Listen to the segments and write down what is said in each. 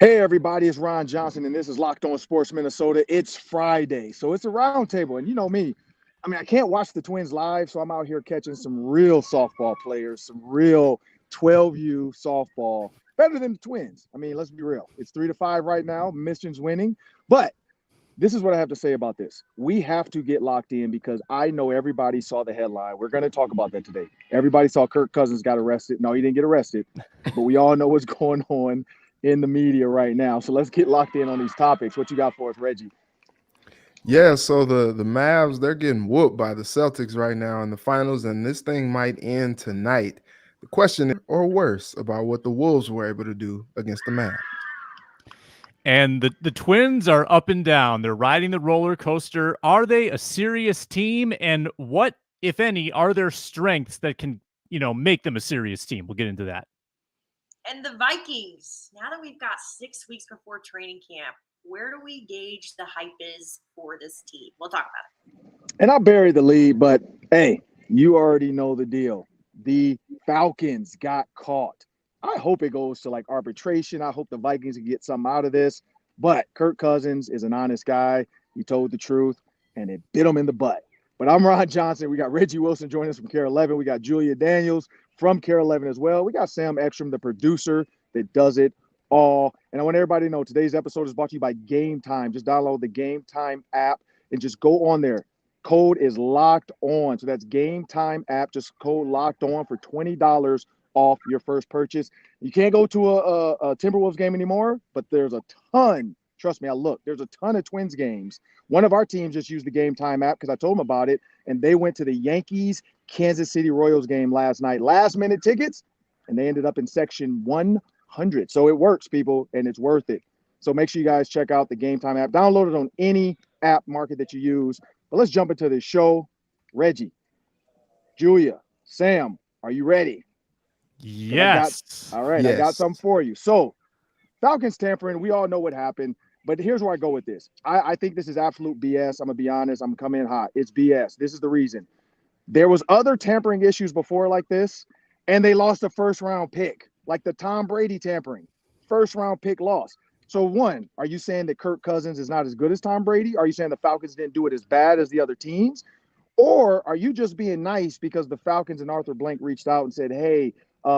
Hey, everybody, it's Ron Johnson, and this is Locked On Sports Minnesota. It's Friday, so it's a roundtable. And you know me, I mean, I can't watch the Twins live, so I'm out here catching some real softball players, some real 12U softball, better than the Twins. I mean, let's be real. It's 3-5 right now. Mission's winning. But this is what I have to say about this. We have to get locked in because I know everybody saw the headline. We're going to talk about that today. Everybody saw Kirk Cousins got arrested. No, he didn't get arrested, but we all know what's going on in the media right now. So let's get locked in on these topics. What you got for us, Reggie? Yeah, so the Mavs, they're getting whooped by the Celtics right now in the finals, and this thing might end tonight. The question is, or worse, about what the Wolves were able to do against the Mavs. And the Twins are up and down. They're riding the roller coaster. Are they a serious team? And what, if any, are their strengths that can, make them a serious team? We'll get into that. And the Vikings, now that we've got 6 weeks before training camp, where do we gauge the hype is for this team? We'll talk about it. And I'll bury the lead, but hey, you already know the deal. The Falcons got caught. I hope it goes to like arbitration. I hope the Vikings can get something out of this. But Kirk Cousins is an honest guy. He told the truth, and it bit him in the butt. But I'm Ron Johnson. We got Reggie Wilson joining us from Care 11. We got Julia Daniels from Care 11 as well. We got Sam Ekstrom, the producer that does it all. And I want everybody to know today's episode is brought to you by Game Time. Just download the Game Time app and just go on there. Code is locked on. So that's Game Time app. Just code locked on for $20 off your first purchase. You can't go to a Timberwolves game anymore, but there's a ton. Trust me, there's a ton of Twins games. One of our teams just used the Game Time app because I told them about it, and they went to the Yankees Kansas City Royals game last night. Last minute tickets, and they ended up in section 100. So it works, people, and it's worth it. So make sure you guys check out the Game Time app. Download it on any app market that you use. But let's jump into this show. Reggie, Julia, Sam, are you ready? Yes. All right, yes. I got something for you. So Falcons tampering, we all know what happened. But here's where I go with this. I think this is absolute BS. I'm going to be honest. I'm going to come in hot. It's BS. This is the reason. There was other tampering issues before like this, and they lost a first-round pick, like the Tom Brady tampering. First-round pick loss. So, one, are you saying that Kirk Cousins is not as good as Tom Brady? Are you saying the Falcons didn't do it as bad as the other teams? Or are you just being nice because the Falcons and Arthur Blank reached out and said, hey,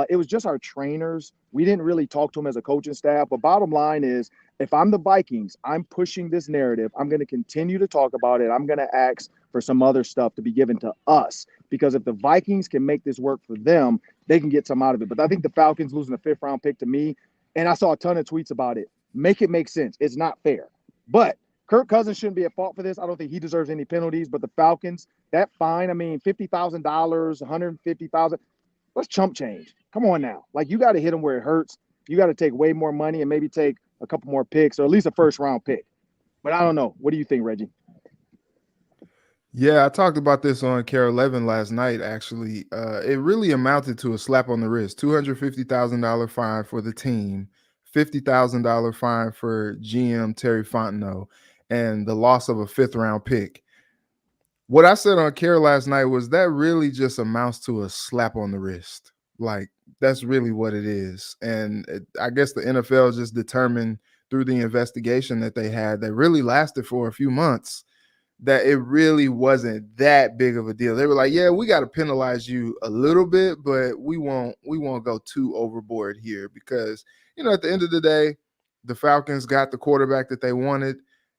it was just our trainers. We didn't really talk to them as a coaching staff. But bottom line is, if I'm the Vikings, I'm pushing this narrative. I'm going to continue to talk about it. I'm going to ask for some other stuff to be given to us. Because if the Vikings can make this work for them, they can get some out of it. But I think the Falcons losing a fifth-round pick to me, and I saw a ton of tweets about it, make it make sense. It's not fair. But Kirk Cousins shouldn't be at fault for this. I don't think he deserves any penalties. But the Falcons, that fine, I mean, $50,000, $150,000, let's chump change. Come on now. Like, you got to hit them where it hurts. You got to take way more money and maybe take a couple more picks or at least a first-round pick. But I don't know. What do you think, Reggie? Yeah, I talked about this on Care 11 last night, actually. It really amounted to a slap on the wrist. $250,000 fine for the team, $50,000 fine for GM Terry Fontenot, and the loss of a fifth-round pick. What I said on Care last night was that really just amounts to a slap on the wrist. Like, that's really what it is. And I guess the NFL just determined through the investigation that they had that really lasted for a few months that it really wasn't that big of a deal. They were like, yeah, we got to penalize you a little bit, but we won't go too overboard here because, at the end of the day, the Falcons got the quarterback that they wanted.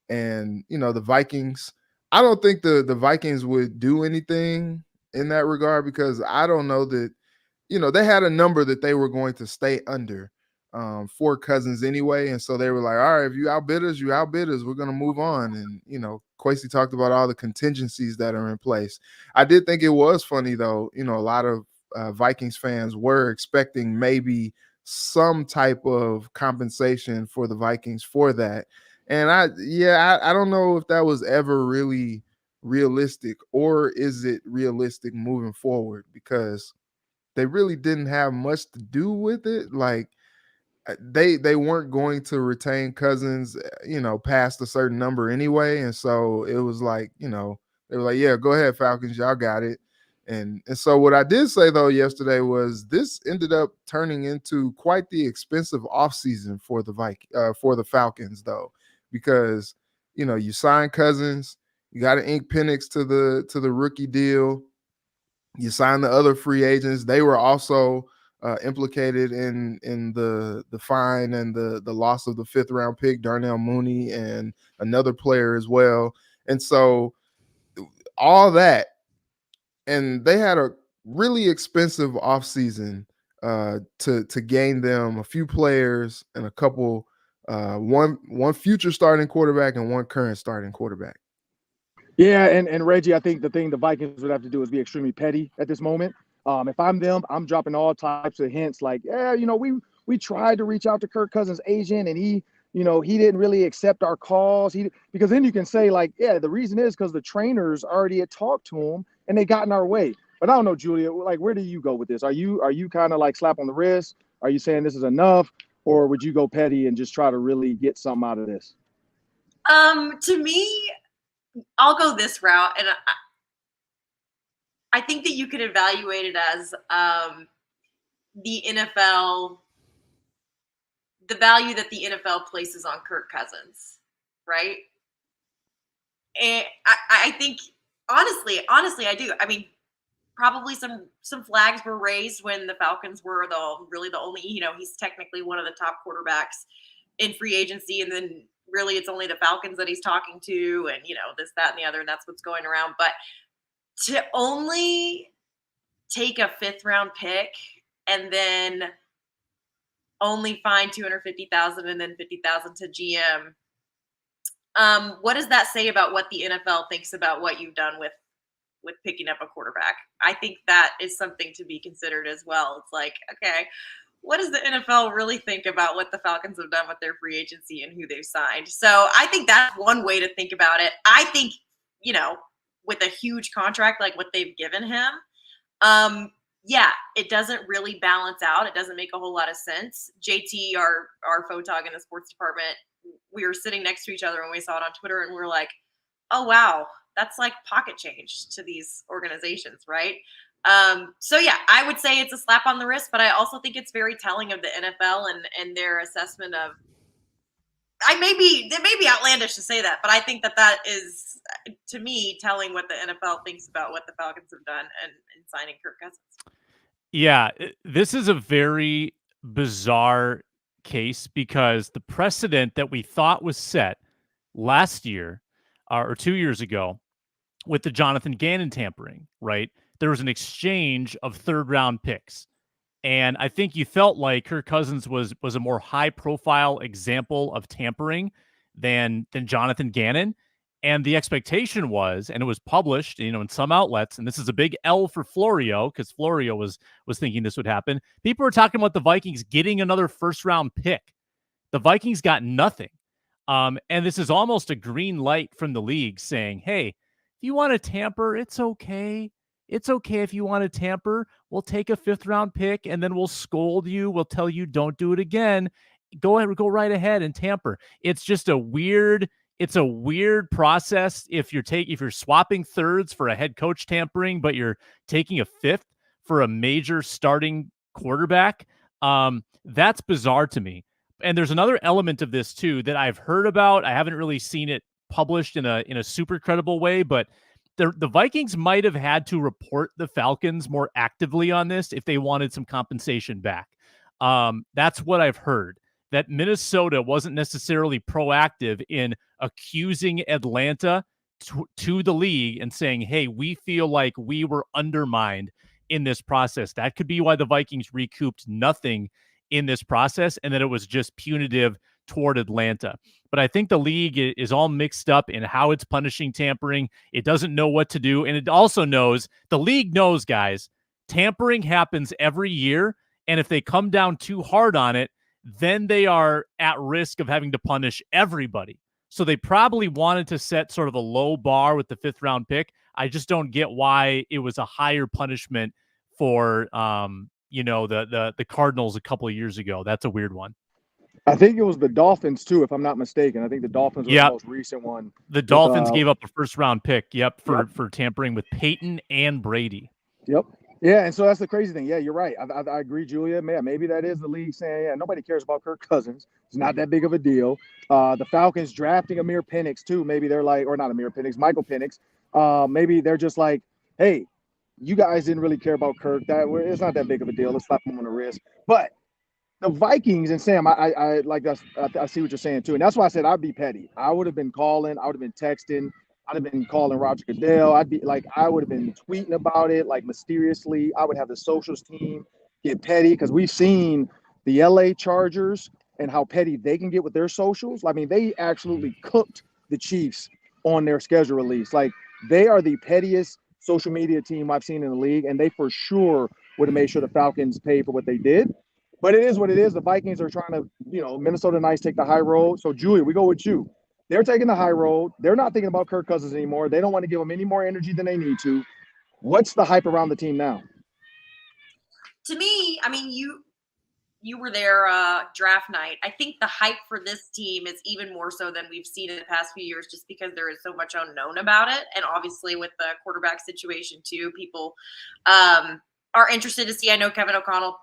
And, the Vikings, I don't think the Vikings would do anything in that regard because I don't know that, they had a number that they were going to stay under for Cousins anyway. And so they were like, all right, if you outbid us, we're going to move on. And, Kwesi talked about all the contingencies that are in place. I did think it was funny, though. A lot of Vikings fans were expecting maybe some type of compensation for the Vikings for that. And I don't know if that was ever really realistic, or is it realistic moving forward? Because they really didn't have much to do with it. Like, they weren't going to retain Cousins, past a certain number anyway. And so it was like, they were like, yeah, go ahead, Falcons, y'all got it. And so what I did say though yesterday was this ended up turning into quite the expensive offseason for the Falcons though, because you sign Cousins, you got to ink Penix to the rookie deal, you sign the other free agents. They were also implicated in the fine and the loss of the 5th round pick, Darnell Mooney, and another player as well. And so all that, and they had a really expensive offseason to gain them a few players and a couple one future starting quarterback and one current starting quarterback. Yeah, and Reggie, I think the thing the Vikings would have to do is be extremely petty at this moment. If I'm them, I'm dropping all types of hints like, yeah, we tried to reach out to Kirk Cousins' agent and he didn't really accept our calls. Because then you can say like, yeah, the reason is because the trainers already had talked to him and they got in our way. But I don't know, Julia, like, where do you go with this? Are you kind of like slap on the wrist? Are you saying this is enough? Or would you go petty and just try to really get something out of this? To me, I'll go this route, and I think that you could evaluate it as the NFL, the value that the NFL places on Kirk Cousins, right? And I think honestly, I do. I mean, probably some flags were raised when the Falcons were really the only, he's technically one of the top quarterbacks in free agency, and then really it's only the Falcons that he's talking to, and this, that, and the other, and that's what's going around. But to only take a 5th round pick and then only fine $250,000 and then $50,000 to GM, what does that say about what the NFL thinks about what you've done with picking up a quarterback? I think that is something to be considered as well. It's like, okay, what does the NFL really think about what the Falcons have done with their free agency and who they've signed? So I think that's one way to think about it. I think, with a huge contract like what they've given him, it doesn't really balance out. It doesn't make a whole lot of sense. JT, our photog in the sports department, we were sitting next to each other when we saw it on Twitter, and we were like, oh, wow, that's like pocket change to these organizations, right? So yeah, I would say it's a slap on the wrist, but I also think it's very telling of the NFL and their assessment of. It may be outlandish to say that, but I think that is, to me, telling what the NFL thinks about what the Falcons have done and signing Kirk Cousins. Yeah, this is a very bizarre case because the precedent that we thought was set last year or 2 years ago with the Jonathan Gannon tampering, right? There was an exchange of 3rd round picks. And I think you felt like Kirk Cousins was a more high-profile example of tampering than Jonathan Gannon. And the expectation was, and it was published, in some outlets, and this is a big L for Florio because Florio was thinking this would happen. People were talking about the Vikings getting another 1st-round pick. The Vikings got nothing. And this is almost a green light from the league saying, hey, if you want to tamper, it's okay. It's okay if you want to tamper. We'll take a 5th round pick and then we'll scold you. We'll tell you don't do it again. Go right ahead and tamper. It's just a weird process if you're swapping 3rds for a head coach tampering, but you're taking a 5th for a major starting quarterback. That's bizarre to me. And there's another element of this too that I've heard about. I haven't really seen it published in a super credible way, but the Vikings might have had to report the Falcons more actively on this if they wanted some compensation back. That's what I've heard, that Minnesota wasn't necessarily proactive in accusing Atlanta to the league and saying, hey, we feel like we were undermined in this process. That could be why the Vikings recouped nothing in this process, and that it was just punitive toward Atlanta. But I think the league is all mixed up in how it's punishing tampering. It doesn't know what to do. And it also knows, the league knows, guys, tampering happens every year. And if they come down too hard on it, then they are at risk of having to punish everybody. So they probably wanted to set sort of a low bar with the 5th round pick. I just don't get why it was a higher punishment for, the Cardinals a couple of years ago. That's a weird one. I think it was the Dolphins too, if I'm not mistaken. I think the Dolphins were the most recent one. The Dolphins gave up a 1st round pick. For tampering with Peyton and Brady. Yep. Yeah, and so that's the crazy thing. Yeah, you're right. I agree, Julia. Man, maybe that is the league saying, yeah, nobody cares about Kirk Cousins. It's not that big of a deal. The Falcons drafting Amir Penix too. Maybe they're like, or not Amir Penix, Michael Penix. Maybe they're just like, hey, you guys didn't really care about Kirk. It's not that big of a deal. Let's slap him on the wrist. But the Vikings and Sam, I like that. I see what you're saying too, and that's why I said I'd be petty. I would have been calling. I would have been texting. I'd have been calling Roger Goodell. I would have been tweeting about it like mysteriously. I would have the socials team get petty because we've seen the LA Chargers and how petty they can get with their socials. I mean, they absolutely cooked the Chiefs on their schedule release. Like they are the pettiest social media team I've seen in the league, and they for sure would have made sure the Falcons paid for what they did. But it is what it is. The Vikings are trying to, Minnesota Knights take the high road. So, Julia, we go with you. They're taking the high road. They're not thinking about Kirk Cousins anymore. They don't want to give him any more energy than they need to. What's the hype around the team now? To me, I mean, you were there draft night. I think the hype for this team is even more so than we've seen in the past few years just because there is so much unknown about it. And obviously with the quarterback situation too, people are interested to see. I know Kevin O'Connell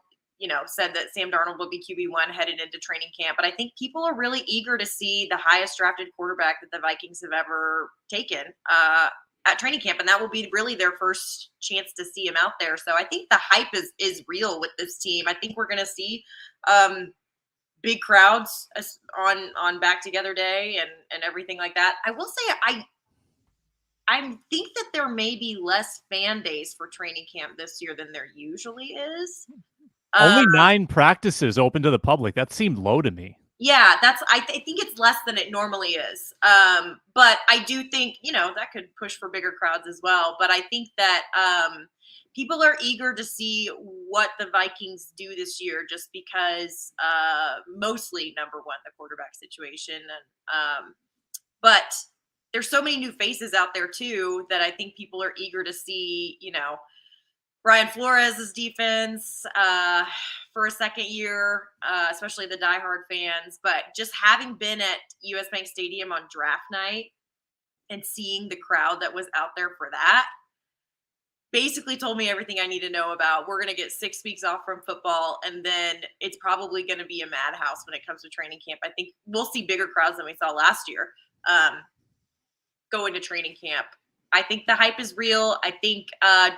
said that Sam Darnold will be QB1 headed into training camp. But I think people are really eager to see the highest drafted quarterback that the Vikings have ever taken at training camp. And that will be really their first chance to see him out there. So I think the hype is real with this team. I think we're going to see big crowds on Back Together Day and everything like that. I will say I think that there may be less fan days for training camp this year than there usually is. Only 9 practices open to the public. That seemed low to me. Yeah, I think it's less than it normally is. But I do think, that could push for bigger crowds as well. But I think that people are eager to see what the Vikings do this year just because mostly, number one, the quarterback situation. But there's so many new faces out there, too, that I think people are eager to see, Brian Flores' defense for a second year, especially the diehard fans. But just having been at US Bank Stadium on draft night and seeing the crowd that was out there for that basically told me everything I need to know about. We're going to get 6 weeks off from football, and then it's probably going to be a madhouse when it comes to training camp. I think we'll see bigger crowds than we saw last year going to training camp. I think the hype is real. I think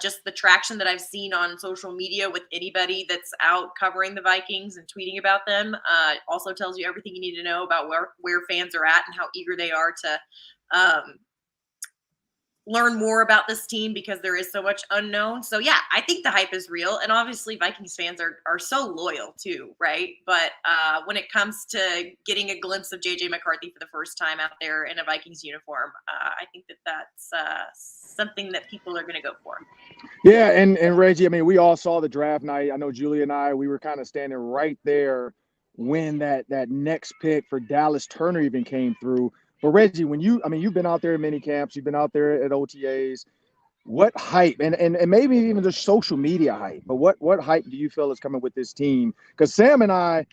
just the traction that I've seen on social media with anybody that's out covering the Vikings and tweeting about them also tells you everything you need to know about where fans are at and how eager they are to learn more about this team because there is so much unknown. So, yeah, I think the hype is real. And obviously Vikings fans are so loyal too, right? But when it comes to getting a glimpse of J.J. McCarthy for the first time out there in a Vikings uniform, I think that's something that people are going to go for. Yeah, and Reggie, I mean, we all saw the draft night. I know Julia and I, we were kind of standing right there when that next pick for Dallas Turner even came through. But Reggie, you've been out there in mini camps, you've been out there at OTAs. What hype and maybe even just social media hype, but what hype do you feel is coming with this team? Because Sam kind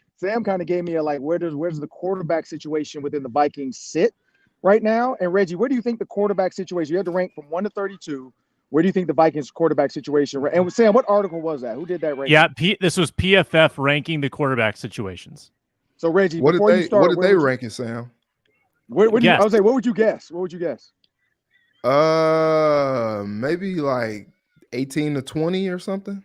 of gave me a where's the quarterback situation within the Vikings sit right now? And Reggie, where do you think the quarterback situation? You had to rank from 1 to 32. Where do you think the Vikings quarterback situation? And Sam, what article was that? Who did that ranking? Yeah, this was PFF ranking the quarterback situations. So Reggie, what before you start, what did they rank it, Sam? What would you guess? What would you guess? Maybe like 18 to 20 or something.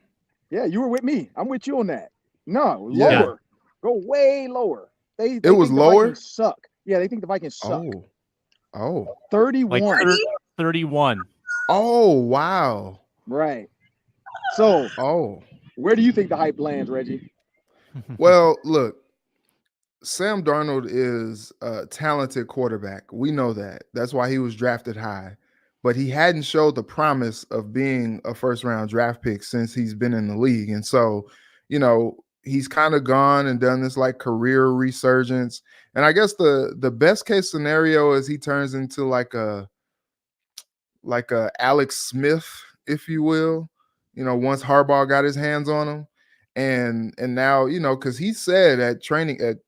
Yeah, you were with me. I'm with you on that. No, lower. Yeah. Go way lower. They it was think lower. The Vikings suck. Yeah, they think the Vikings suck. Oh. 31. Like 31. Oh, wow. Right. So, where do you think the hype lands, Reggie? Well, look, Sam Darnold is a talented quarterback. We know that. That's why he was drafted high. But he hadn't showed the promise of being a first-round draft pick since he's been in the league. And so, he's kind of gone and done this like career resurgence. And I guess the best case scenario is he turns into like a Alex Smith, if you will, once Harbaugh got his hands on him. And now, because he said at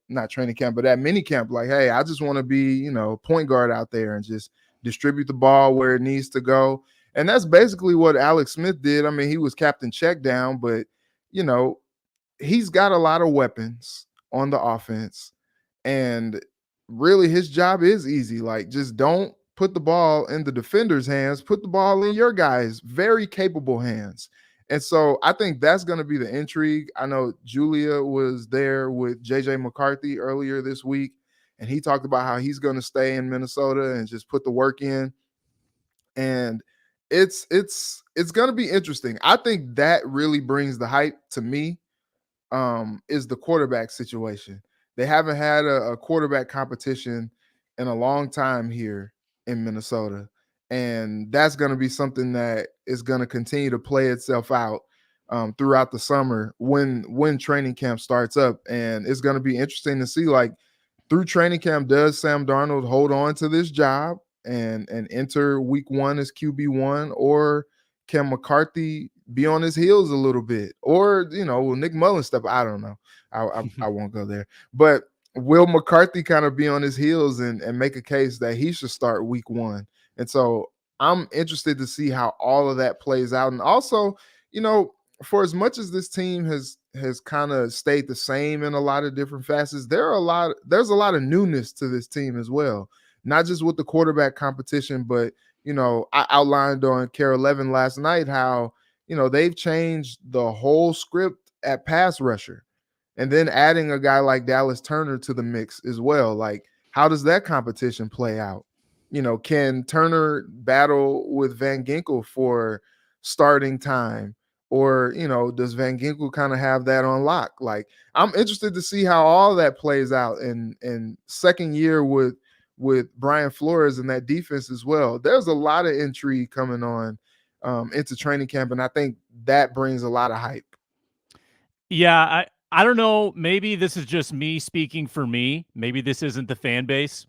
not training camp, but at mini camp, like, hey, I just want to be, point guard out there and just distribute the ball where it needs to go. And that's basically what Alex Smith did. I mean, he was captain check down, but he's got a lot of weapons on the offense. And really his job is easy. Like, just don't put the ball in the defender's hands, put the ball in your guys' very capable hands. And so I think that's going to be the intrigue. I know Julia was there with JJ McCarthy earlier this week, and he talked about how he's going to stay in Minnesota and just put the work in. And it's going to be interesting. I think that really brings the hype to me, is the quarterback situation. They haven't had a quarterback competition in a long time here in Minnesota. And that's going to be something that is going to continue to play itself out throughout the summer when training camp starts up. And it's going to be interesting to see, like, through training camp, does Sam Darnold hold on to this job and enter week one as QB1, or can McCarthy be on his heels a little bit, or will Nick Mullins step? I don't know. I won't go there, but will McCarthy kind of be on his heels and make a case that he should start week one? And so I'm interested to see how all of that plays out. And also, for as much as this team has kind of stayed the same in a lot of different facets, there's a lot of newness to this team as well. Not just with the quarterback competition, but I outlined on Care 11 last night how they've changed the whole script at pass rusher, and then adding a guy like Dallas Turner to the mix as well. Like, how does that competition play out? Can Turner battle with Van Ginkel for starting time? Or, does Van Ginkel kind of have that on lock? Like, I'm interested to see how all that plays out in second year with Brian Flores and that defense as well. There's a lot of intrigue coming on into training camp, and I think that brings a lot of hype. Yeah, I don't know. Maybe this is just me speaking for me. Maybe this isn't the fan base.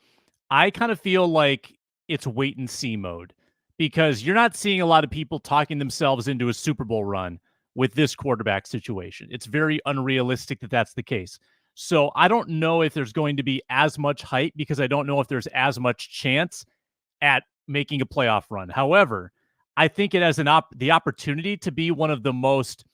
I kind of feel like it's wait and see mode, because you're not seeing a lot of people talking themselves into a Super Bowl run with this quarterback situation. It's very unrealistic that that's the case. So I don't know if there's going to be as much hype, because I don't know if there's as much chance at making a playoff run. However, I think it has the opportunity to be one of the most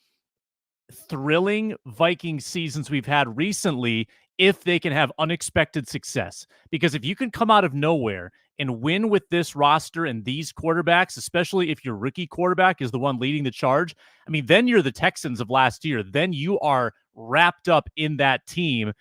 thrilling Viking seasons we've had recently, if they can have unexpected success. Because if you can come out of nowhere and win with this roster and these quarterbacks, especially if your rookie quarterback is the one leading the charge, I mean, then you're the Texans of last year. Then you are wrapped up in that team,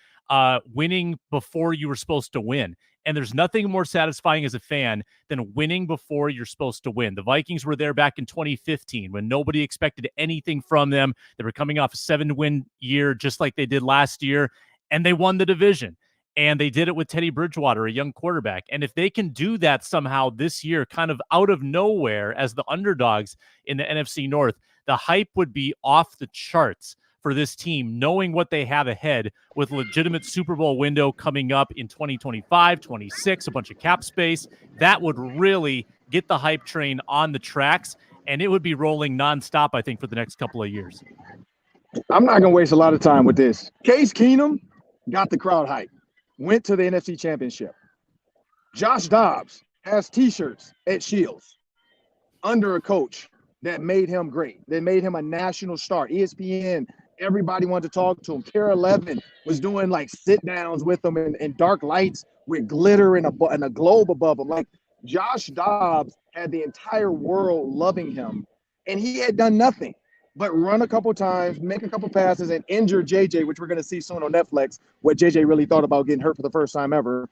winning before you were supposed to win. And there's nothing more satisfying as a fan than winning before you're supposed to win. The Vikings were there back in 2015 when nobody expected anything from them. They were coming off a 7-win year, just like they did last year, and they won the division. And they did it with Teddy Bridgewater, a young quarterback. And if they can do that somehow this year, kind of out of nowhere as the underdogs in the NFC North, the hype would be off the charts for this team, knowing what they have ahead with legitimate Super Bowl window coming up in 2025, 26, a bunch of cap space. That would really get the hype train on the tracks, and it would be rolling nonstop, I think, for the next couple of years. I'm not going to waste a lot of time with this. Case Keenum got the crowd hype, went to the NFC Championship. Josh Dobbs has T-shirts at Shields under a coach that made him great, that made him a national star. ESPN, everybody wanted to talk to him. Care 11 was doing like sit-downs with him in dark lights with glitter and a globe above him. Like, Josh Dobbs had the entire world loving him, and he had done nothing but run a couple times, make a couple passes, and injure JJ, which we're going to see soon on Netflix, what JJ really thought about getting hurt for the first time ever.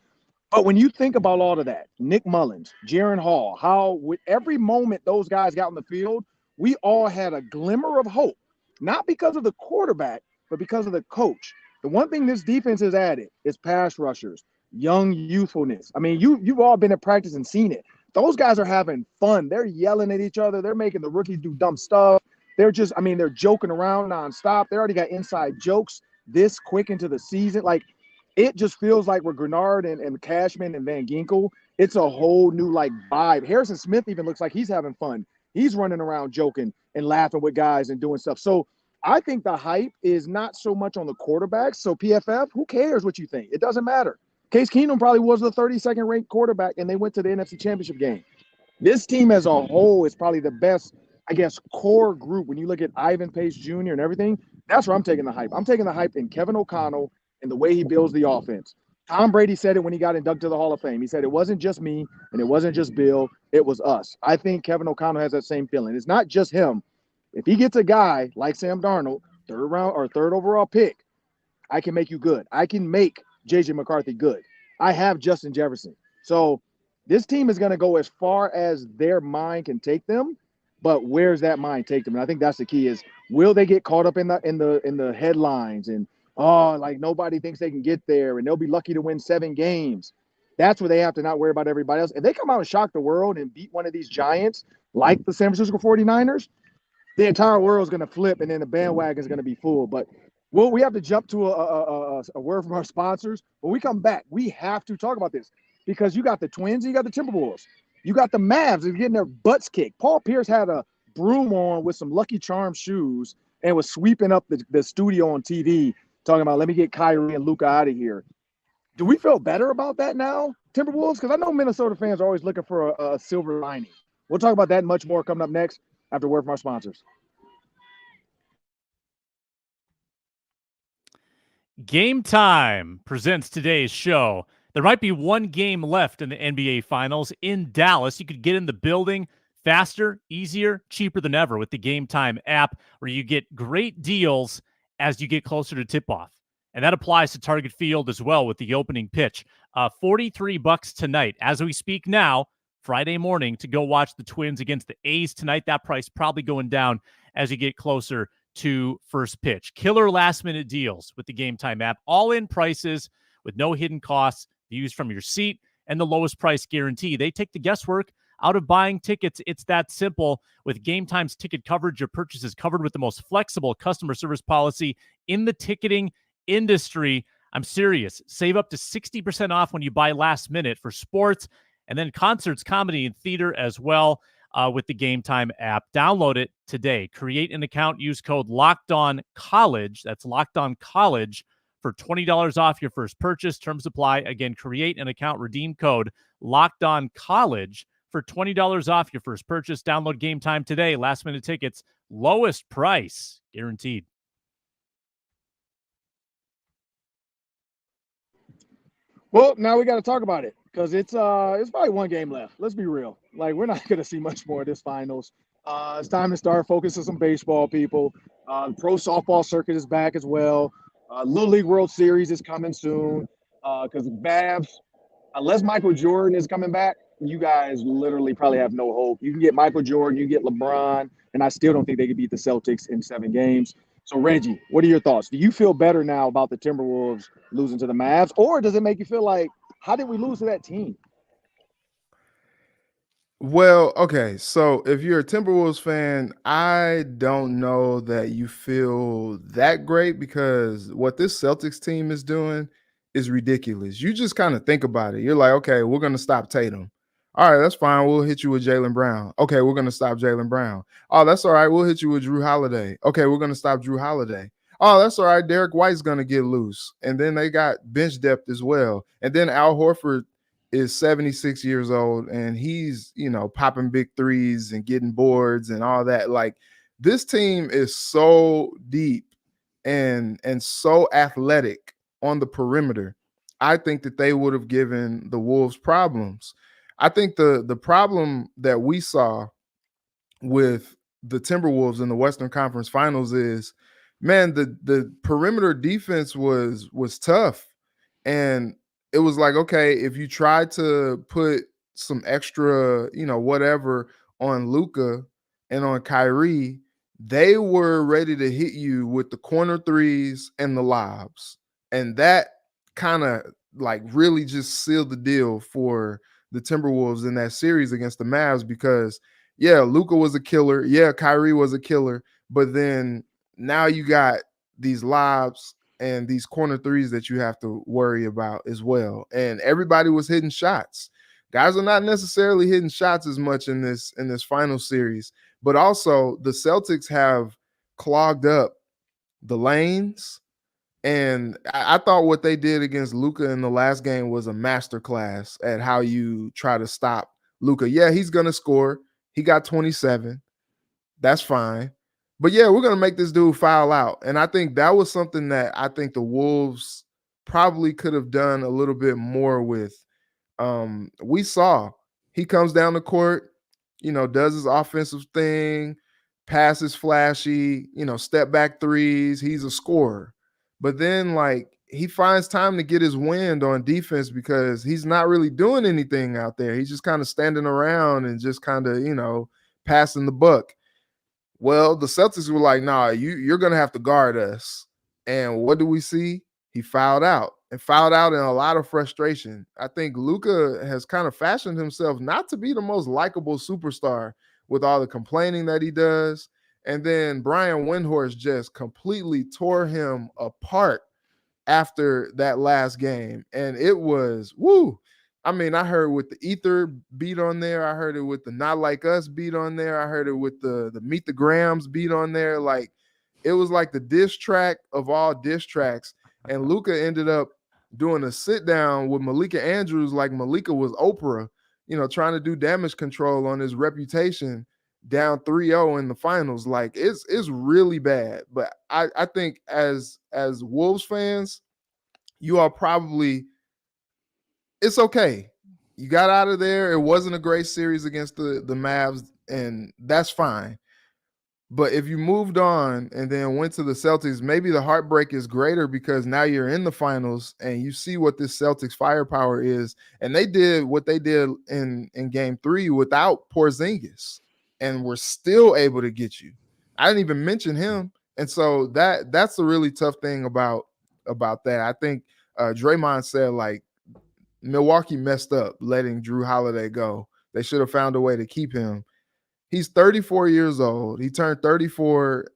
But when you think about all of that, Nick Mullins, Jaron Hall, how with every moment those guys got on the field, we all had a glimmer of hope, not because of the quarterback, but because of the coach. The one thing this defense has added is pass rushers, young youthfulness. I mean, you've all been at practice and seen it. Those guys are having fun. They're yelling at each other. They're making the rookies do dumb stuff. They're joking around nonstop. They already got inside jokes this quick into the season. Like, it just feels like with Grenard and Cashman and Van Ginkel, it's a whole new like vibe. Harrison Smith even looks like he's having fun. He's running around joking and laughing with guys and doing stuff. So I think the hype is not so much on the quarterbacks. So PFF, who cares what you think? It doesn't matter. Case Keenum probably was the 32nd ranked quarterback, and they went to the NFC Championship game. This team as a whole is probably the best, I guess, core group. When you look at Ivan Pace Jr. and everything, that's where I'm taking the hype. I'm taking the hype in Kevin O'Connell and the way he builds the offense. Tom Brady said it when he got inducted to the Hall of Fame. He said it wasn't just me and it wasn't just Bill, it was us. I think Kevin O'Connell has that same feeling. It's not just him. If he gets a guy like Sam Darnold, third round or third overall pick, I can make you good. I can make JJ McCarthy good. I have Justin Jefferson. So this team is going to go as far as their mind can take them, but where's that mind take them? And I think that's the key is will they get caught up in the headlines and like nobody thinks they can get there and they'll be lucky to win 7 games. That's where they have to not worry about everybody else. If they come out and shock the world and beat one of these giants like the San Francisco 49ers, the entire world is going to flip and then the bandwagon is going to be full. But we have to jump to a word from our sponsors. When we come back, we have to talk about this because you got the Twins, you got the Timberwolves, you got the Mavs are getting their butts kicked. Paul Pierce had a broom on with some Lucky Charm shoes and was sweeping up the studio on TV talking about, let me get Kyrie and Luka out of here. Do we feel better about that now, Timberwolves? Because I know Minnesota fans are always looking for a silver lining. We'll talk about that and much more coming up next after a word from our sponsors. Game Time presents today's show. There might be one game left in the NBA Finals in Dallas. You could get in the building faster, easier, cheaper than ever with the Game Time app, where you get great deals as you get closer to tip-off. And that applies to Target Field as well with the opening pitch. $43 tonight. As we speak now, Friday morning, to go watch the Twins against the A's tonight. That price probably going down as you get closer to first pitch. Killer last-minute deals with the Game Time app. All-in prices with no hidden costs, views from your seat, and the lowest price guarantee. They take the guesswork out of buying tickets. It's that simple. With Game Time's ticket coverage, your purchase is covered with the most flexible customer service policy in the ticketing industry. I'm serious. Save up to 60% off when you buy last minute for sports and then concerts, comedy, and theater as well. With the Game Time app. Download it today. Create an account. Use code LOCKEDONCollege. That's LOCKEDONCollege for $20 off your first purchase. Terms apply. Again, create an account. Redeem code LOCKEDONCollege for $20 off your first purchase. Download Game Time today. Last minute tickets. Lowest price guaranteed. Well, now we got to talk about it because it's probably one game left. Let's be real. Like, we're not going to see much more of this finals. It's time to start focusing some baseball, people. The pro softball circuit is back as well. Little League World Series is coming soon because Mavs, unless Michael Jordan is coming back, you guys literally probably have no hope. You can get Michael Jordan, you get LeBron, and I still don't think they could beat the Celtics in 7 games. So, Reggie, what are your thoughts? Do you feel better now about the Timberwolves losing to the Mavs, or does it make you feel like, how did we lose to that team? Well, okay. So if you're a Timberwolves fan, I don't know that you feel that great because what this Celtics team is doing is ridiculous. You just kind of think about it. You're like, okay, we're going to stop Tatum. All right, that's fine. We'll hit you with Jaylen Brown. Okay, we're going to stop Jaylen Brown. Oh, that's all right. We'll hit you with Drew Holiday. Okay, we're going to stop Drew Holiday. Oh, that's all right. Derek White's going to get loose. And then they got bench depth as well. And then Al Horford is 76 years old and he's, popping big threes and getting boards and all that. Like, this team is so deep and so athletic on the perimeter. I think that they would have given the Wolves problems. I think the problem that we saw with the Timberwolves in the Western Conference Finals is, man, the perimeter defense was tough. And it was like, okay, if you try to put some extra, whatever on Luka and on Kyrie, they were ready to hit you with the corner threes and the lobs. And that kind of like really just sealed the deal for the Timberwolves in that series against the Mavs because, yeah, Luka was a killer. Yeah, Kyrie was a killer. But then now you got these lobs and these corner threes that you have to worry about as well. And everybody was hitting shots. Guys are not necessarily hitting shots as much in this final series, but also the Celtics have clogged up the lanes. And I thought what they did against Luka in the last game was a masterclass at how you try to stop Luka. Yeah, he's gonna score. He got 27. That's fine. But yeah, we're gonna make this dude foul out. And I think that was something that I think the Wolves probably could have done a little bit more with. We saw he comes down the court, does his offensive thing, passes flashy, step back threes. He's a scorer. But then, like, he finds time to get his wind on defense because he's not really doing anything out there. He's just kind of standing around and just kind of, passing the buck. Well, the Celtics were like, nah, you're going to have to guard us. And what do we see? He fouled out and fouled out in a lot of frustration. I think Luka has kind of fashioned himself not to be the most likable superstar with all the complaining that he does. And then Brian Windhorst just completely tore him apart after that last game. And it was, woo. I mean, I heard with the Ether beat on there. I heard it with the Not Like Us beat on there. I heard it with the Meet the Grams beat on there. Like, it was like the diss track of all diss tracks. And Luka ended up doing a sit down with Malika Andrews, like Malika was Oprah, trying to do damage control on his reputation, down 3-0 in the finals. Like, it's really bad. But I think as Wolves fans, you are probably, it's okay. You got out of there. It wasn't a great series against the Mavs, and that's fine. But if you moved on and then went to the Celtics, maybe the heartbreak is greater because now you're in the finals and you see what this Celtics firepower is. And they did what they did in game 3 without Porzingis and were still able to get you. I didn't even mention him. And so that's the really tough thing about that. I think Draymond said, like, Milwaukee messed up letting Drew Holiday go. They should have found a way to keep him. He's 34 years old. He turned 34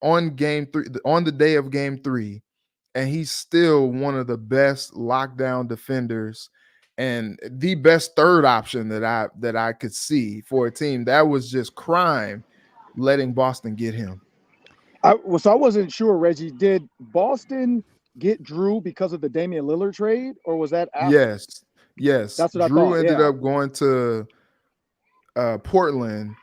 on game 3, on the day of game 3, and he's still one of the best lockdown defenders and the best third option that I could see for a team. That was just crime letting Boston get him. So I wasn't sure, Reggie. Did Boston get Drew because of the Damian Lillard trade, or was that after? Yes. That's what Drew I thought. ended up going to Portland,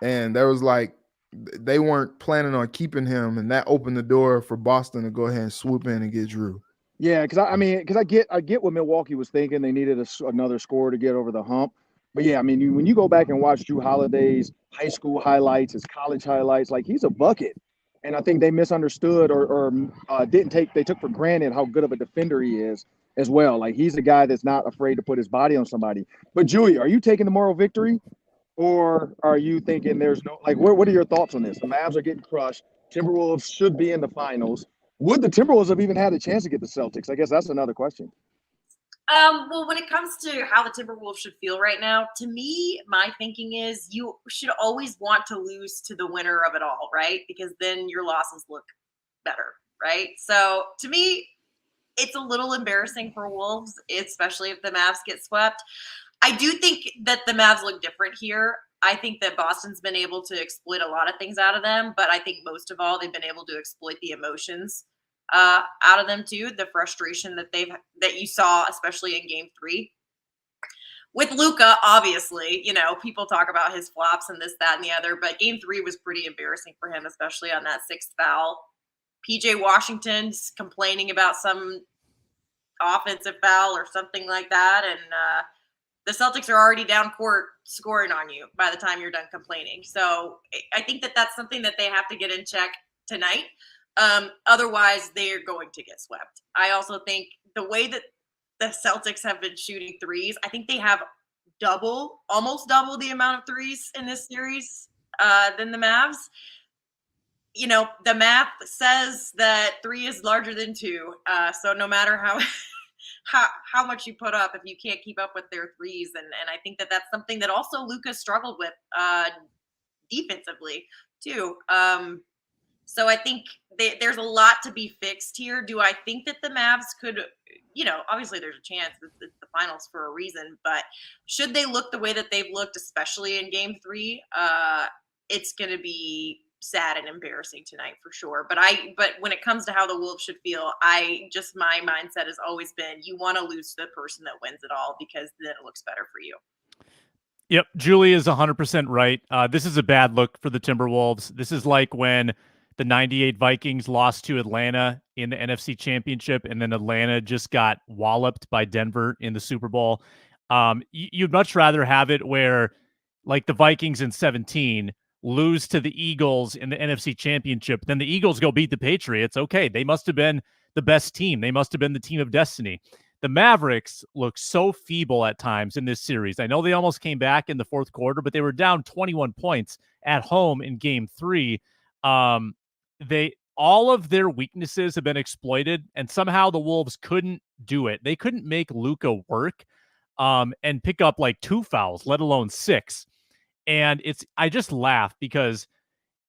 and there was like they weren't planning on keeping him, and that opened the door for Boston to go ahead and swoop in and get Drew. Yeah, because I get what Milwaukee was thinking. They needed another scorer to get over the hump. But yeah, I mean, when you go back and watch Drew Holiday's high school highlights, his college highlights, like, he's a bucket. And I think they misunderstood or they took for granted how good of a defender he is as well. Like, he's a guy that's not afraid to put his body on somebody. But Julie, are you taking the moral victory, or are you thinking there's no, like, what are your thoughts on this? The Mavs are getting crushed. Timberwolves should be in the finals. Would the Timberwolves have even had a chance to get the Celtics? I guess that's another question. Well, when it comes to how the Timberwolves should feel right now, to me, my thinking is you should always want to lose to the winner of it all, right? Because then your losses look better, right? So to me, it's a little embarrassing for Wolves, especially if the Mavs get swept. I do think that the Mavs look different here. I think that Boston's been able to exploit a lot of things out of them, but I think most of all, they've been able to exploit the emotions out of them too. The frustration that you saw, especially in game 3. With Luka, obviously, people talk about his flops and this, that, and the other, but game 3 was pretty embarrassing for him, especially on that 6th foul. PJ Washington's complaining about some offensive foul or something like that, and the Celtics are already down court scoring on you by the time you're done complaining. So I think that that's something that they have to get in check tonight. Otherwise, they are going to get swept. I also think the way that the Celtics have been shooting threes, I think they have almost double the amount of threes in this series than the Mavs. The math says that 3 is larger than 2. So no matter how much you put up, if you can't keep up with their threes, and I think that that's something that also Luka struggled with defensively too. So I think there's a lot to be fixed here. Do I think that the Mavs could, obviously there's a chance. It's the finals for a reason, but should they look the way that they've looked, especially in game 3, it's going to be sad and embarrassing tonight for sure. But when it comes to how the Wolves should feel, my mindset has always been you want to lose to the person that wins it all because then it looks better for you. Yep, Julie is 100% right. This is a bad look for the Timberwolves. This is like when the 98 Vikings lost to Atlanta in the NFC Championship, and then Atlanta just got walloped by Denver in the Super Bowl. You'd much rather have it where, like the Vikings in 17, lose to the Eagles in the NFC Championship, then the Eagles go beat the Patriots. Okay, they must have been the best team. They must have been the team of destiny. The Mavericks look so feeble at times in this series. I know they almost came back in the fourth quarter, but they were down 21 points at home in game 3. They all of their weaknesses have been exploited, and somehow the Wolves couldn't do it. They couldn't make Luka work and pick up like 2 fouls, let alone 6. And I just laugh because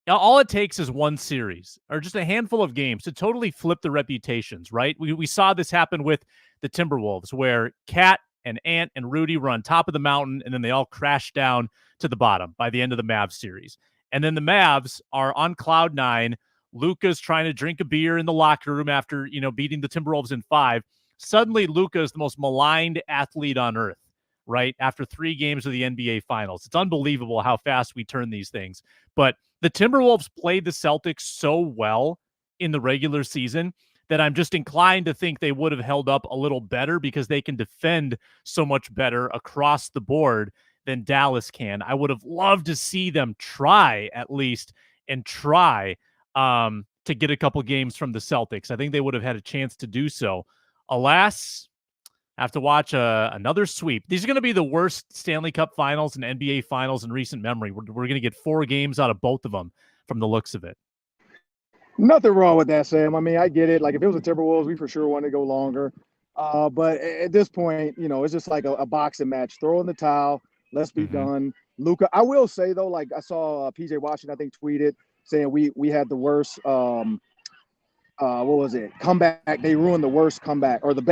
all it takes is one series or just a handful of games to totally flip the reputations, right? We saw this happen with the Timberwolves, where Cat and Ant and Rudy were on top of the mountain, and then they all crashed down to the bottom by the end of the Mavs series. And then the Mavs are on cloud 9. Luka's trying to drink a beer in the locker room after, beating the Timberwolves in 5. Suddenly, Luka is the most maligned athlete on earth, right? After 3 games of the NBA Finals. It's unbelievable how fast we turn these things. But the Timberwolves played the Celtics so well in the regular season that I'm just inclined to think they would have held up a little better because they can defend so much better across the board than Dallas can. I would have loved to see them try at least and try to get a couple games from the Celtics. I think they would have had a chance to do so. Alas, I have to watch another sweep. These are going to be the worst Stanley Cup finals and NBA finals in recent memory. We're going to get 4 games out of both of them from the looks of it. Nothing wrong with that, Sam. I mean, I get it. Like, if it was the Timberwolves, we for sure want to go longer. But at this point, it's just like a boxing match. Throw in the towel. Let's be done. Luka, I will say, though, like I saw PJ Washington, I think, tweeted saying we had the worst what was it? Comeback. They ruined the worst comeback or the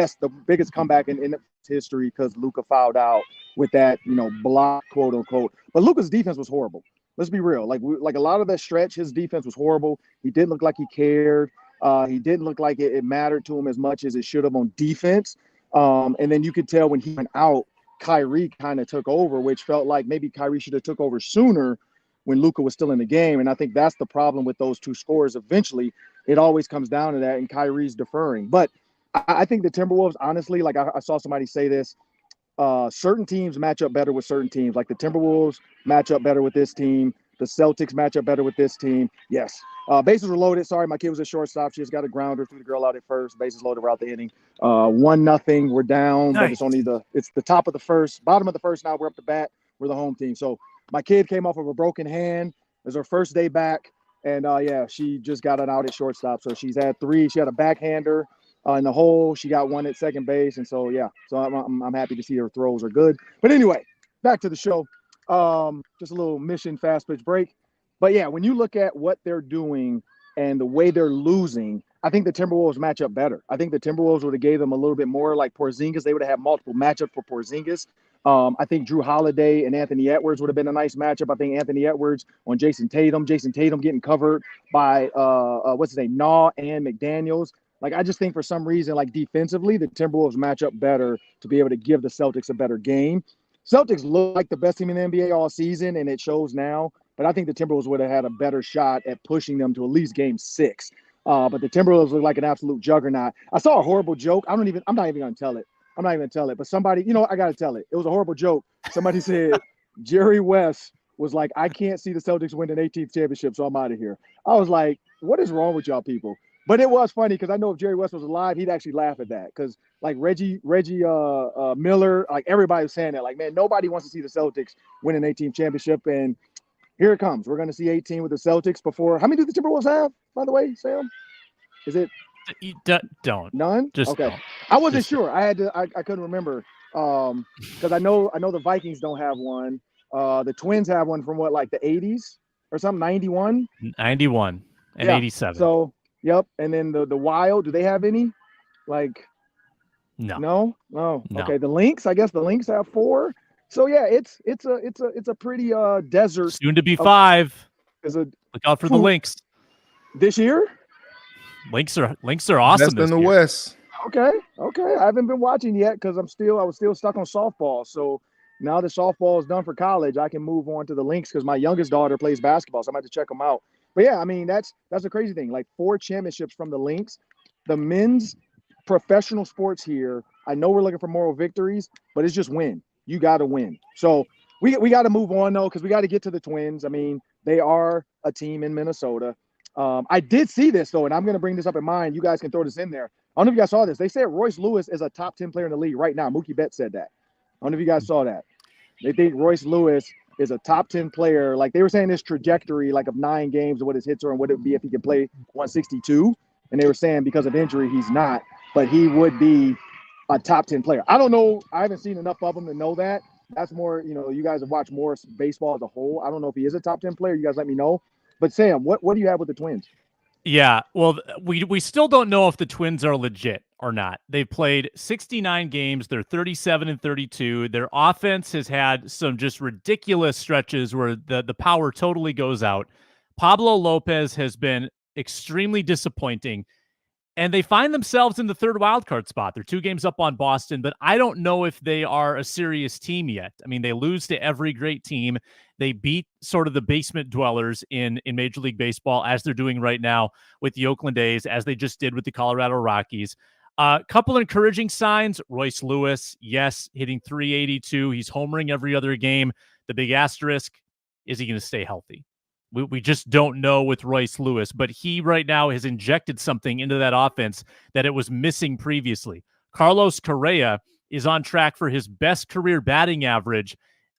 biggest comeback in history because Luka fouled out with that, block, quote unquote. But Luka's defense was horrible. Let's be real. Like a lot of that stretch, his defense was horrible. He didn't look like he cared. He didn't look like it mattered to him as much as it should have on defense. And then you could tell when he went out, Kyrie kind of took over, which felt like maybe Kyrie should have took over sooner when Luka was still in the game. And I think that's the problem with those two scores. Eventually, it always comes down to that, and Kyrie's deferring. But I think the Timberwolves, honestly, like I saw somebody say this, certain teams match up better with certain teams. Like the Timberwolves match up better with this team. The Celtics match up better with this team. Yes. Bases were loaded. Sorry, my kid was a shortstop. She just got a grounder, threw the girl out at first. Bases loaded, we're out the inning. 1-0. We're down, Nice. but it's only the top of the first, bottom of the first. Now we're up to bat. We're the home team. So my kid came off of a broken hand. It was her first day back. And she just got an out at shortstop. So she's had 3. She had a backhander in the hole. She got 1 at second base. And so, so I'm happy to see her throws are good. But anyway, back to the show. Just a little mission fast pitch break. But when you look at what they're doing and the way they're losing, I think the Timberwolves match up better. I think the Timberwolves would have gave them a little bit more like Porzingis. They would have had multiple matchups for Porzingis. I think Drew Holiday and Anthony Edwards would have been a nice matchup. I think Anthony Edwards on Jason Tatum getting covered by what's his name, Naw and McDaniels. Like, I just think for some reason, like defensively, the Timberwolves match up better to be able to give the Celtics a better game. Celtics look like the best team in the NBA all season, and it shows now. But I think the Timberwolves would have had a better shot at pushing them to at least game 6. But the Timberwolves look like an absolute juggernaut. I saw a horrible joke. I'm not even going to tell it. I'm not even going to tell it. But somebody, I got to tell it. It was a horrible joke. Somebody said Jerry West was like, I can't see the Celtics win an 18th championship, so I'm out of here. I was like, what is wrong with y'all people? But it was funny because I know if Jerry West was alive, he'd actually laugh at that. Because like Reggie Miller, like everybody was saying that. Like, man, nobody wants to see the Celtics win an 18th championship. And here it comes. We're going to see 18 with the Celtics before. How many do the Timberwolves have, by the way, Sam? Is it? Don't. None? Just okay. don't. I wasn't sure. I couldn't remember because I know the Vikings don't have one. The Twins have one from what, like the 80s or something, 91? 91 and 87. So, yep. And then the Wild, do they have any? Like, no. Okay. The Lynx, I guess the Lynx have 4. So it's a pretty desert. Soon to be 5. Look out for the Lynx this year. Lynx are awesome. Best in the West. Okay. I haven't been watching yet because I was still stuck on softball. So now that softball is done for college, I can move on to the links because my youngest daughter plays basketball, so I'm going to check them out. But yeah, I mean, that's a crazy thing. Like 4 championships from the links. The men's professional sports here, I know we're looking for moral victories, but it's just win. You got to win. So we got to move on, though, because we got to get to the Twins. I mean, they are a team in Minnesota. I did see this, though, and I'm going to bring this up in mind. You guys can throw this in there. I don't know if you guys saw this. They said Royce Lewis is a top 10 player in the league right now. Mookie Betts said that. I don't know if you guys saw that. They think Royce Lewis is a top 10 player. Like they were saying this trajectory like of 9 games of what his hits are and what it would be if he could play 162. And they were saying because of injury, he's not, but he would be a top 10 player. I don't know. I haven't seen enough of him to know that. That's more, you guys have watched more baseball as a whole. I don't know if he is a top 10 player. You guys let me know. But Sam, what do you have with the Twins? Yeah, well, we still don't know if the Twins are legit or not. They've played 69 games. They're 37-32. Their offense has had some just ridiculous stretches where the power totally goes out. Pablo Lopez has been extremely disappointing. And they find themselves in the third wildcard spot. They're 2 games up on Boston, but I don't know if they are a serious team yet. I mean, they lose to every great team. They beat sort of the basement dwellers in Major League Baseball, as they're doing right now with the Oakland A's, as they just did with the Colorado Rockies. Couple encouraging signs. Royce Lewis, yes, hitting 382. He's homering every other game. The big asterisk, is he going to stay healthy? We just don't know with Royce Lewis, but he right now has injected something into that offense that it was missing previously. Carlos Correa is on track for his best career batting average,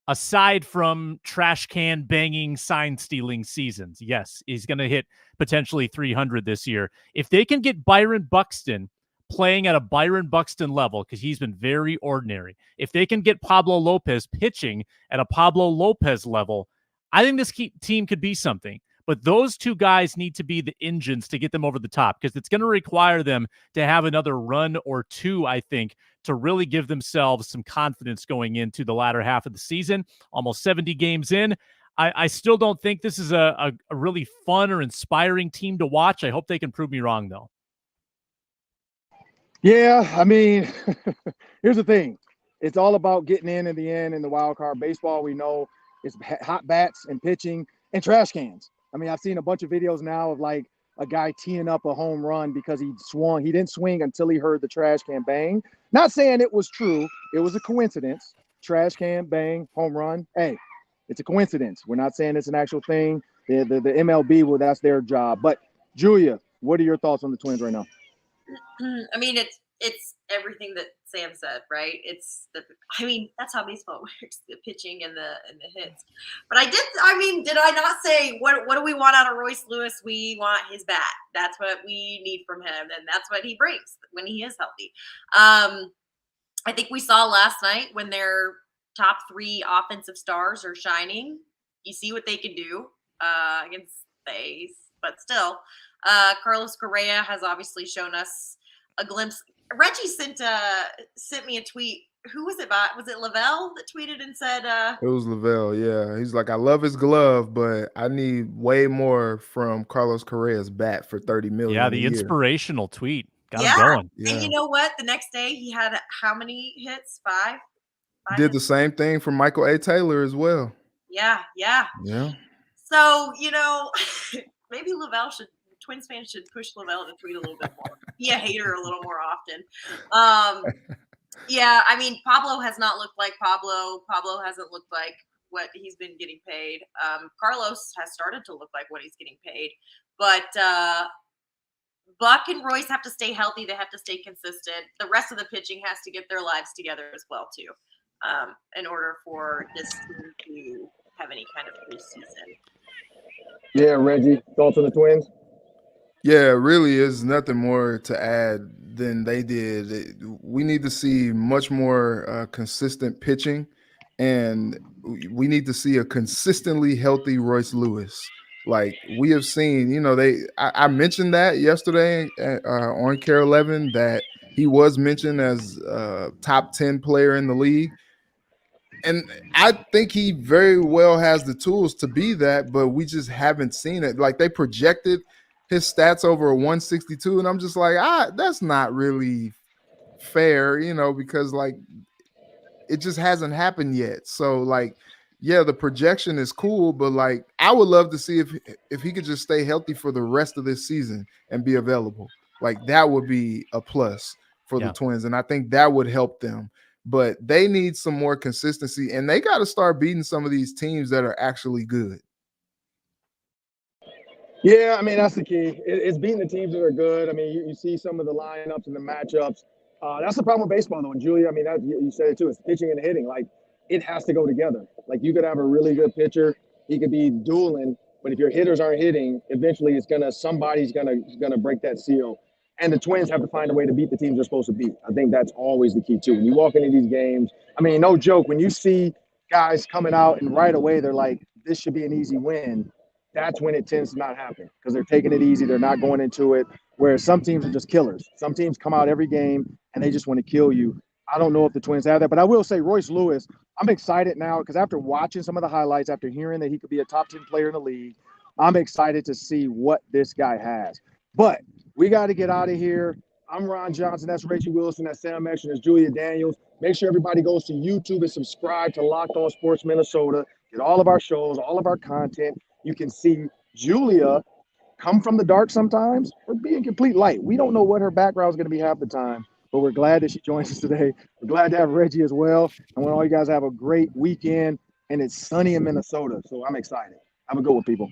aside from trash can banging, sign stealing seasons. Yes, he's going to hit potentially 300 this year. If they can get Byron Buxton playing at a Byron Buxton level, because he's been very ordinary, if they can get Pablo Lopez pitching at a Pablo Lopez level, I think this team could be something, but those 2 guys need to be the engines to get them over the top, because it's going to require them to have another run or 2, I think, to really give themselves some confidence going into the latter half of the season. Almost 70 games in. I still don't think this is a really fun or inspiring team to watch. I hope they can prove me wrong, though. Yeah, I mean, here's the thing. It's all about getting in the end in the wild card. Baseball, we know, it's hot bats and pitching and trash cans. I mean, I've seen a bunch of videos now of like a guy teeing up a home run because he swung. He didn't swing until he heard the trash can bang. Not saying it was true. It was a coincidence. Trash can bang, home run. Hey, it's a coincidence. We're not saying it's an actual thing. The MLB, well, that's their job. But Julia, what are your thoughts on the Twins right now? I mean, it's everything that Sam said, right? That's how baseball works, the pitching and the hits. But did I not say what do we want out of Royce Lewis? We want his bat. That's what we need from him, and that's what he brings when he is healthy. I think we saw last night when their top 3 offensive stars are shining. You see what they can do against the A's, but still, Carlos Correa has obviously shown us a glimpse. Reggie sent me a tweet. Who was it by? Was it Lavelle that tweeted and said It was Lavelle, yeah. He's like, I love his glove, but I need way more from Carlos Correa's bat for $30 million. Yeah, the inspirational tweet. Got him going. Yeah. And you know what? The next day he had how many hits? 5? Did the same thing for Michael A. Taylor as well. Yeah. So, maybe Twins fans should push Lavelle to tweet a little bit more. Be a hater a little more often. Yeah, I mean, Pablo has not looked like Pablo. Pablo hasn't looked like what he's been getting paid. Carlos has started to look like what he's getting paid. But Buck and Royce have to stay healthy. They have to stay consistent. The rest of the pitching has to get their lives together as well, too, in order for this team to have any kind of postseason. Yeah, Reggie, thoughts on the Twins? Yeah, really is nothing more to add than they did. We need to see much more consistent pitching, and we need to see a consistently healthy Royce Lewis. Like we have seen, I mentioned that yesterday on Care 11 that he was mentioned as a top 10 player in the league. And I think he very well has the tools to be that, but we just haven't seen it. Like they projected his stats over a 162, and I'm just like, that's not really fair, because like it just hasn't happened yet. So like, yeah, the projection is cool, but like I would love to see if he could just stay healthy for the rest of this season and be available. Like that would be a plus for the Twins, and I think that would help them. But they need some more consistency, and they got to start beating some of these teams that are actually good. Yeah, I mean, that's the key. It's beating the teams that are good. I mean, you see some of the lineups and the matchups. That's the problem with baseball, though. And Julia, I mean, you said it too. It's pitching and hitting. Like, it has to go together. Like, you could have a really good pitcher. He could be dueling. But if your hitters aren't hitting, eventually somebody's gonna break that seal. And the Twins have to find a way to beat the teams they're supposed to beat. I think that's always the key, too. When you walk into these games, I mean, no joke, when you see guys coming out and right away they're like, this should be an easy win, that's when it tends to not happen because they're taking it easy. They're not going into it. Whereas some teams are just killers. Some teams come out every game and they just want to kill you. I don't know if the Twins have that, but I will say Royce Lewis, I'm excited now because after watching some of the highlights, after hearing that he could be a top 10 player in the league, I'm excited to see what this guy has. But we got to get out of here. I'm Ron Johnson. That's Reggie Wilson. That's Sam Extra. That's Julia Daniels. Make sure everybody goes to YouTube and subscribe to Locked On Sports Minnesota. Get all of our shows, all of our content. You can see Julia come from the dark sometimes or be in complete light. We don't know what her background is going to be half the time, but we're glad that she joins us today. We're glad to have Reggie as well. I want all you guys to have a great weekend, and it's sunny in Minnesota, so I'm excited. Have a good one, people.